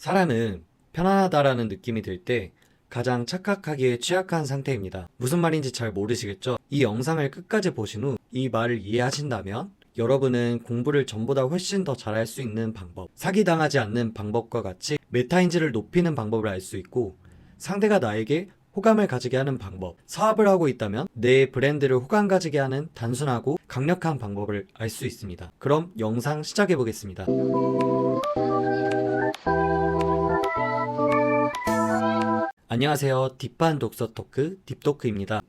사람은 편안하다라는 느낌이 들 때 가장 착각하기에 취약한 상태입니다. 무슨 말인지 잘 모르시겠죠? 이 영상을 끝까지 보신 후 이 말을 이해하신다면 여러분은 공부를 전보다 훨씬 더 잘할 수 있는 방법, 사기당하지 않는 방법과 같이 메타인지를 높이는 방법을 알 수 있고, 상대가 나에게 호감을 가지게 하는 방법, 사업을 하고 있다면 내 브랜드를 호감 가지게 하는 단순하고 강력한 방법을 알 수 있습니다. 그럼 영상 시작해 보겠습니다. 안녕하세요. 딥한 독서 토크 딥토크입니다.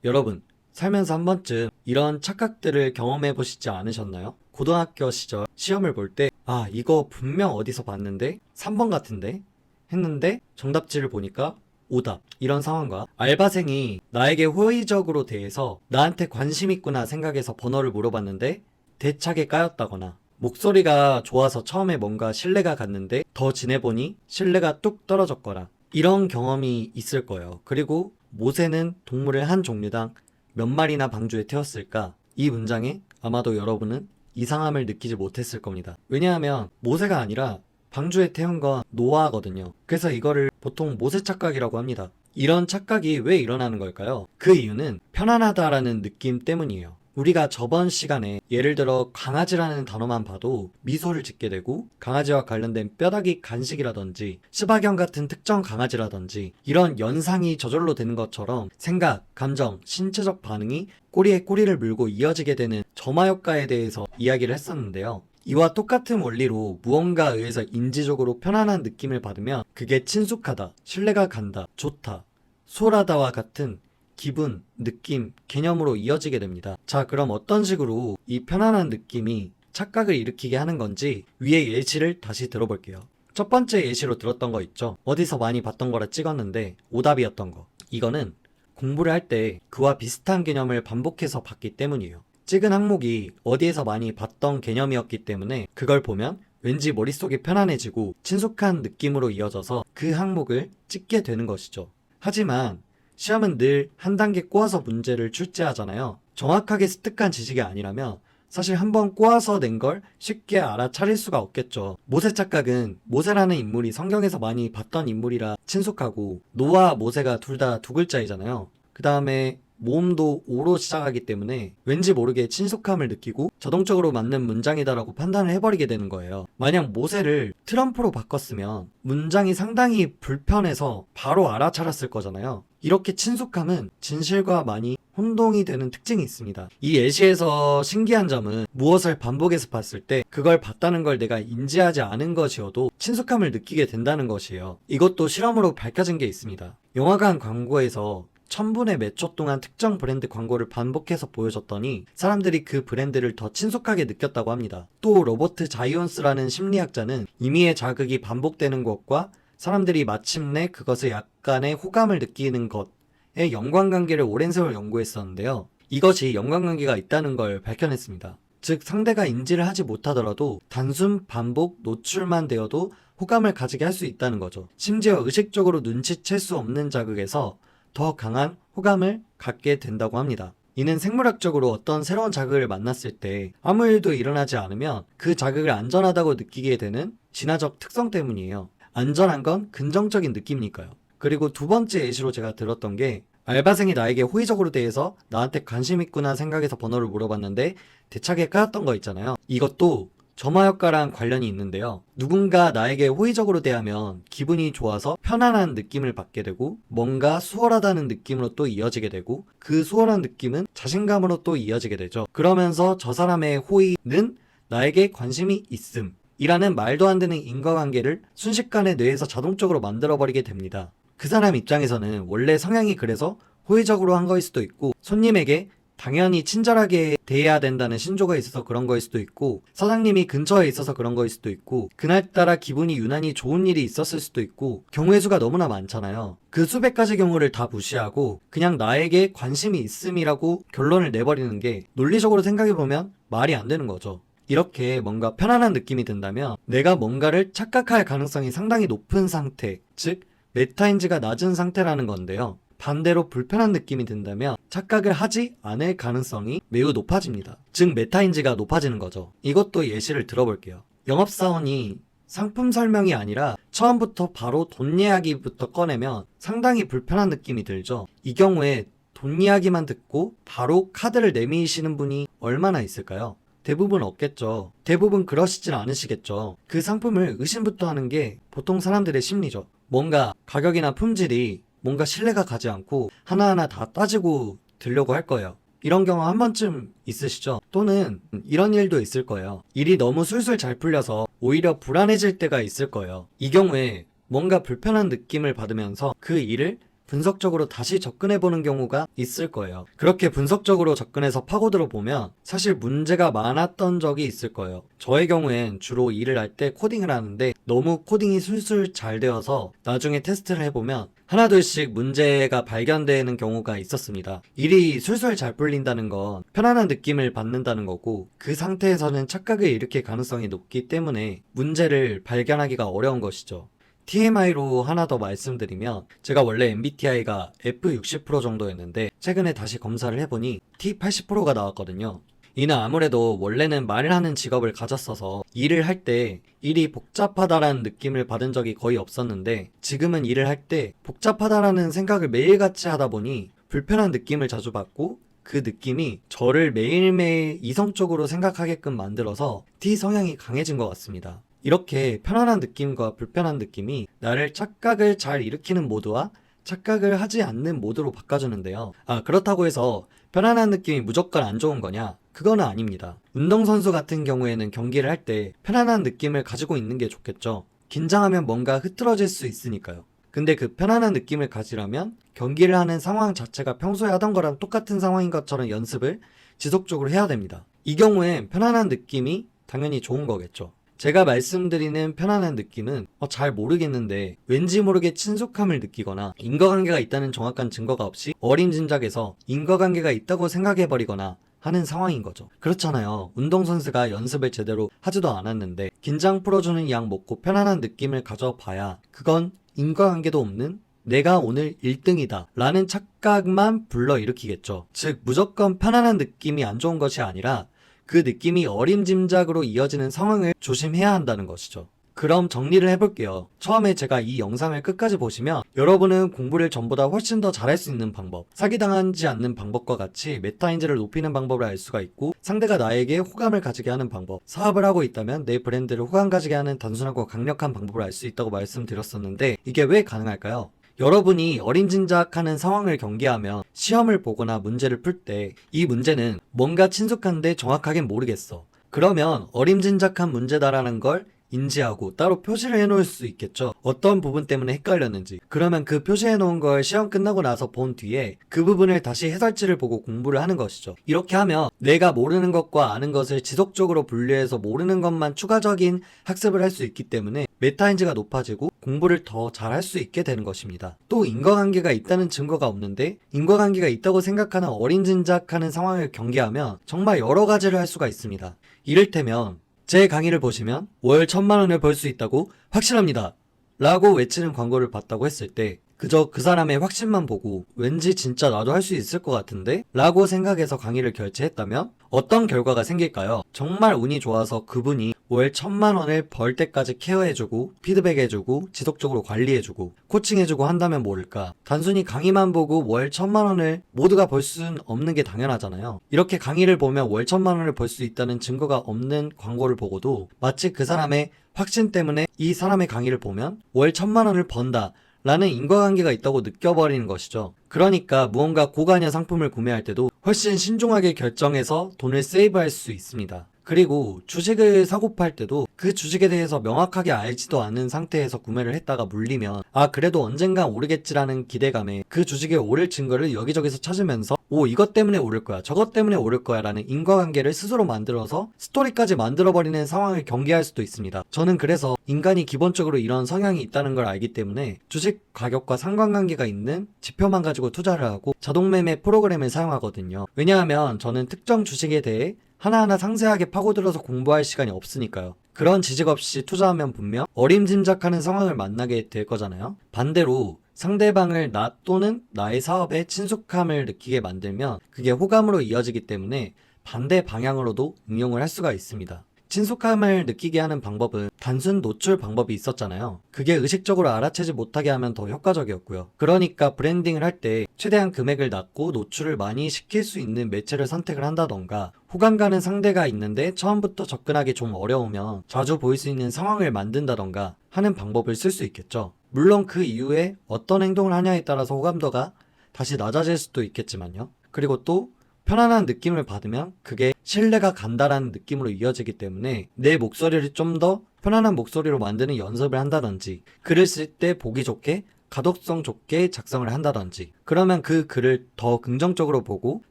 여러분, 살면서 한 번쯤 이런 착각들을 경험해 보시지 않으셨나요? 고등학교 시절 시험을 볼 때 이거 분명 어디서 봤는데 3번 같은데 했는데 정답지를 보니까 오답, 이런 상황과 알바생이 나에게 호의적으로 대해서 나한테 관심 있구나 생각해서 번호를 물어봤는데 대차게 까였다거나, 목소리가 좋아서 처음에 뭔가 신뢰가 갔는데 더 지내보니 신뢰가 뚝 떨어졌거나, 이런 경험이 있을 거예요. 그리고 모세는 동물을 한 종류당 몇 마리나 방주에 태웠을까? 이 문장에 아마도 여러분은 이상함을 느끼지 못했을 겁니다. 왜냐하면 모세가 아니라 방주에 태운 건 노아거든요. 그래서 이거를 보통 모세 착각이라고 합니다. 이런 착각이 왜 일어나는 걸까요? 그 이유는 편안하다라는 느낌 때문이에요. 우리가 저번 시간에 예를 들어 강아지라는 단어만 봐도 미소를 짓게 되고, 강아지와 관련된 뼈다귀 간식이라든지 스바견 같은 특정 강아지라든지 이런 연상이 저절로 되는 것처럼 생각, 감정, 신체적 반응이 꼬리에 꼬리를 물고 이어지게 되는 점화효과에 대해서 이야기를 했었는데요. 이와 똑같은 원리로 무언가에 의해서 인지적으로 편안한 느낌을 받으면 그게 친숙하다, 신뢰가 간다, 좋다, 수월하다와 같은 기분, 느낌, 개념으로 이어지게 됩니다. 자, 그럼 어떤 식으로 이 편안한 느낌이 착각을 일으키게 하는 건지 위의 예시를 다시 들어볼게요. 첫 번째 예시로 들었던 거 있죠? 어디서 많이 봤던 거라 찍었는데 오답이었던 거. 이거는 공부를 할 때 그와 비슷한 개념을 반복해서 봤기 때문이에요. 찍은 항목이 어디에서 많이 봤던 개념이었기 때문에 그걸 보면 왠지 머릿속이 편안해지고 친숙한 느낌으로 이어져서 그 항목을 찍게 되는 것이죠. 하지만 시험은 늘 한 단계 꼬아서 문제를 출제하잖아요. 정확하게 습득한 지식이 아니라면 사실 한번 꼬아서 낸 걸 쉽게 알아차릴 수가 없겠죠. 모세 착각은 모세라는 인물이 성경에서 많이 봤던 인물이라 친숙하고, 노아와 모세가 둘 다 두 글자이잖아요. 그 다음에 모음도 오로 시작하기 때문에 왠지 모르게 친숙함을 느끼고 자동적으로 맞는 문장이다라고 판단을 해버리게 되는 거예요. 만약 모세를 트럼프로 바꿨으면 문장이 상당히 불편해서 바로 알아차렸을 거잖아요. 이렇게 친숙함은 진실과 많이 혼동이 되는 특징이 있습니다. 이 예시에서 신기한 점은 무엇을 반복해서 봤을 때 그걸 봤다는 걸 내가 인지하지 않은 것이어도 친숙함을 느끼게 된다는 것이에요. 이것도 실험으로 밝혀진 게 있습니다. 영화관 광고에서 1000분의 몇 초 동안 특정 브랜드 광고를 반복해서 보여줬더니 사람들이 그 브랜드를 더 친숙하게 느꼈다고 합니다. 또 로버트 자이온스라는 심리학자는 임의의 자극이 반복되는 것과 사람들이 마침내 그것을 약간의 호감을 느끼는 것의 연관관계를 오랜 세월 연구했었는데요. 이것이 연관관계가 있다는 걸 밝혀냈습니다. 즉, 상대가 인지를 하지 못하더라도 단순 반복 노출만 되어도 호감을 가지게 할 수 있다는 거죠. 심지어 의식적으로 눈치챌 수 없는 자극에서 더 강한 호감을 갖게 된다고 합니다. 이는 생물학적으로 어떤 새로운 자극을 만났을 때 아무 일도 일어나지 않으면 그 자극을 안전하다고 느끼게 되는 진화적 특성 때문이에요. 안전한 건 긍정적인 느낌이니까요. 그리고 두 번째 예시로 제가 들었던 게, 알바생이 나에게 호의적으로 대해서 나한테 관심 있구나 생각해서 번호를 물어봤는데 대차게 까였던 거 있잖아요. 이것도 점화효과랑 관련이 있는데요. 누군가 나에게 호의적으로 대하면 기분이 좋아서 편안한 느낌을 받게 되고, 뭔가 수월하다는 느낌으로 또 이어지게 되고, 그 수월한 느낌은 자신감으로 또 이어지게 되죠. 그러면서 저 사람의 호의는 나에게 관심이 있음 이라는 말도 안 되는 인과관계를 순식간에 뇌에서 자동적으로 만들어버리게 됩니다. 그 사람 입장에서는 원래 성향이 그래서 호의적으로 한 거일 수도 있고, 손님에게 당연히 친절하게 대해야 된다는 신조가 있어서 그런 거일 수도 있고, 사장님이 근처에 있어서 그런 거일 수도 있고, 그날따라 기분이 유난히 좋은 일이 있었을 수도 있고, 경우의 수가 너무나 많잖아요. 그 수백 가지 경우를 다 무시하고 그냥 나에게 관심이 있음이라고 결론을 내버리는 게 논리적으로 생각해보면 말이 안 되는 거죠. 이렇게 뭔가 편안한 느낌이 든다면 내가 뭔가를 착각할 가능성이 상당히 높은 상태, 즉 메타인지가 낮은 상태라는 건데요. 반대로 불편한 느낌이 든다면 착각을 하지 않을 가능성이 매우 높아집니다. 즉 메타인지가 높아지는 거죠. 이것도 예시를 들어볼게요. 영업사원이 상품 설명이 아니라 처음부터 바로 돈 이야기부터 꺼내면 상당히 불편한 느낌이 들죠. 이 경우에 돈 이야기만 듣고 바로 카드를 내미시는 분이 얼마나 있을까요? 대부분 없겠죠. 대부분 그러시진 않으시겠죠. 그 상품을 의심부터 하는 게 보통 사람들의 심리죠. 뭔가 가격이나 품질이 뭔가 신뢰가 가지 않고 하나하나 다 따지고 들려고 할 거예요. 이런 경우 한 번쯤 있으시죠? 또는 이런 일도 있을 거예요. 일이 너무 술술 잘 풀려서 오히려 불안해질 때가 있을 거예요. 이 경우에 뭔가 불편한 느낌을 받으면서 그 일을 분석적으로 다시 접근해보는 경우가 있을 거예요. 그렇게 분석적으로 접근해서 파고들어 보면 사실 문제가 많았던 적이 있을 거예요. 저의 경우엔 주로 일을 할 때 코딩을 하는데 너무 코딩이 술술 잘 되어서 나중에 테스트를 해보면 하나둘씩 문제가 발견되는 경우가 있었습니다. 일이 술술 잘 풀린다는 건 편안한 느낌을 받는다는 거고, 그 상태에서는 착각을 일으킬 가능성이 높기 때문에 문제를 발견하기가 어려운 것이죠. TMI로 하나 더 말씀드리면, 제가 원래 MBTI가 F60% 정도였는데 최근에 다시 검사를 해보니 T80%가 나왔거든요. 이는 아무래도 원래는 말을 하는 직업을 가졌어서 일을 할 때 일이 복잡하다라는 느낌을 받은 적이 거의 없었는데, 지금은 일을 할 때 복잡하다라는 생각을 매일같이 하다 보니 불편한 느낌을 자주 받고, 그 느낌이 저를 매일매일 이성적으로 생각하게끔 만들어서 T 성향이 강해진 것 같습니다. 이렇게 편안한 느낌과 불편한 느낌이 나를 착각을 잘 일으키는 모드와 착각을 하지 않는 모드로 바꿔주는데요. 그렇다고 해서 편안한 느낌이 무조건 안 좋은 거냐? 그거는 아닙니다. 운동선수 같은 경우에는 경기를 할 때 편안한 느낌을 가지고 있는 게 좋겠죠. 긴장하면 뭔가 흐트러질 수 있으니까요. 근데 그 편안한 느낌을 가지려면 경기를 하는 상황 자체가 평소에 하던 거랑 똑같은 상황인 것처럼 연습을 지속적으로 해야 됩니다. 이 경우엔 편안한 느낌이 당연히 좋은 거겠죠. 제가 말씀드리는 편안한 느낌은 잘 모르겠는데 왠지 모르게 친숙함을 느끼거나 인과관계가 있다는 정확한 증거가 없이 어림짐작해서 인과관계가 있다고 생각해버리거나 하는 상황인 거죠. 그렇잖아요. 운동선수가 연습을 제대로 하지도 않았는데 긴장 풀어주는 약 먹고 편안한 느낌을 가져봐야 그건 인과관계도 없는 내가 오늘 1등이다 라는 착각만 불러일으키겠죠. 즉 무조건 편안한 느낌이 안 좋은 것이 아니라 그 느낌이 어림짐작으로 이어지는 상황을 조심해야 한다는 것이죠. 그럼 정리를 해볼게요. 처음에 제가 이 영상을 끝까지 보시면 여러분은 공부를 전보다 훨씬 더 잘할 수 있는 방법, 사기당하지 않는 방법과 같이 메타인지를 높이는 방법을 알 수가 있고, 상대가 나에게 호감을 가지게 하는 방법, 사업을 하고 있다면 내 브랜드를 호감 가지게 하는 단순하고 강력한 방법을 알 수 있다고 말씀드렸었는데, 이게 왜 가능할까요? 여러분이 어림짐작하는 상황을 경계하며 시험을 보거나 문제를 풀 때 이 문제는 뭔가 친숙한데 정확하게 모르겠어. 그러면 어림짐작한 문제다라는 걸 인지하고 따로 표시를 해놓을 수 있겠죠. 어떤 부분 때문에 헷갈렸는지. 그러면 그 표시해놓은 걸 시험 끝나고 나서 본 뒤에 그 부분을 다시 해설지를 보고 공부를 하는 것이죠. 이렇게 하면 내가 모르는 것과 아는 것을 지속적으로 분류해서 모르는 것만 추가적인 학습을 할 수 있기 때문에 메타인지가 높아지고 공부를 더 잘할 수 있게 되는 것입니다. 또 인과관계가 있다는 증거가 없는데 인과관계가 있다고 생각하는 어림짐작하는 상황을 경계하면 정말 여러 가지를 할 수가 있습니다. 이를테면 제 강의를 보시면 월 1,000만 원을 벌 수 있다고 확신합니다 라고 외치는 광고를 봤다고 했을 때 그저 그 사람의 확신만 보고 왠지 진짜 나도 할 수 있을 것 같은데? 라고 생각해서 강의를 결제했다면 어떤 결과가 생길까요? 정말 운이 좋아서 그분이 월 1,000만 원을 벌 때까지 케어해주고 피드백해주고 지속적으로 관리해주고 코칭해주고 한다면 모를까? 단순히 강의만 보고 월 1,000만 원을 모두가 벌 수는 없는 게 당연하잖아요. 이렇게 강의를 보면 월 1,000만 원을 벌 수 있다는 증거가 없는 광고를 보고도 마치 그 사람의 확신 때문에 이 사람의 강의를 보면 월 1,000만 원을 번다 라는 인과관계가 있다고 느껴버리는 것이죠. 그러니까 무언가 고가냐 상품을 구매할 때도 훨씬 신중하게 결정해서 돈을 세이브할 수 있습니다. 그리고 주식을 사고 팔 때도 그 주식에 대해서 명확하게 알지도 않은 상태에서 구매를 했다가 물리면 그래도 언젠가 오르겠지라는 기대감에 그 주식에 오를 증거를 여기저기서 찾으면서 이것 때문에 오를 거야 저것 때문에 오를 거야 라는 인과관계를 스스로 만들어서 스토리까지 만들어버리는 상황을 경계할 수도 있습니다. 저는 그래서 인간이 기본적으로 이런 성향이 있다는 걸 알기 때문에 주식 가격과 상관관계가 있는 지표만 가지고 투자를 하고 자동매매 프로그램을 사용하거든요. 왜냐하면 저는 특정 주식에 대해 하나하나 상세하게 파고들어서 공부할 시간이 없으니까요. 그런 지식 없이 투자하면 분명 어림짐작하는 상황을 만나게 될 거잖아요. 반대로 상대방을 나 또는 나의 사업에 친숙함을 느끼게 만들면 그게 호감으로 이어지기 때문에 반대 방향으로도 응용을 할 수가 있습니다. 친숙함을 느끼게 하는 방법은 단순 노출 방법이 있었잖아요. 그게 의식적으로 알아채지 못하게 하면 더 효과적이었고요. 그러니까 브랜딩을 할 때 최대한 금액을 낮고 노출을 많이 시킬 수 있는 매체를 선택을 한다던가, 호감 가는 상대가 있는데 처음부터 접근하기 좀 어려우면 자주 보일 수 있는 상황을 만든다던가 하는 방법을 쓸 수 있겠죠. 물론 그 이후에 어떤 행동을 하냐에 따라서 호감도가 다시 낮아질 수도 있겠지만요. 그리고 또 편안한 느낌을 받으면 그게 신뢰가 간다라는 느낌으로 이어지기 때문에 내 목소리를 좀 더 편안한 목소리로 만드는 연습을 한다든지, 글을 쓸 때 보기 좋게 가독성 좋게 작성을 한다든지, 그러면 그 글을 더 긍정적으로 보고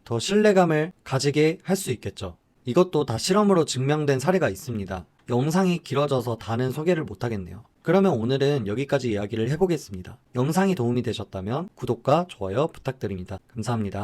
더 신뢰감을 가지게 할 수 있겠죠. 이것도 다 실험으로 증명된 사례가 있습니다. 영상이 길어져서 다는 소개를 못하겠네요. 그러면 오늘은 여기까지 이야기를 해보겠습니다. 영상이 도움이 되셨다면 구독과 좋아요 부탁드립니다. 감사합니다.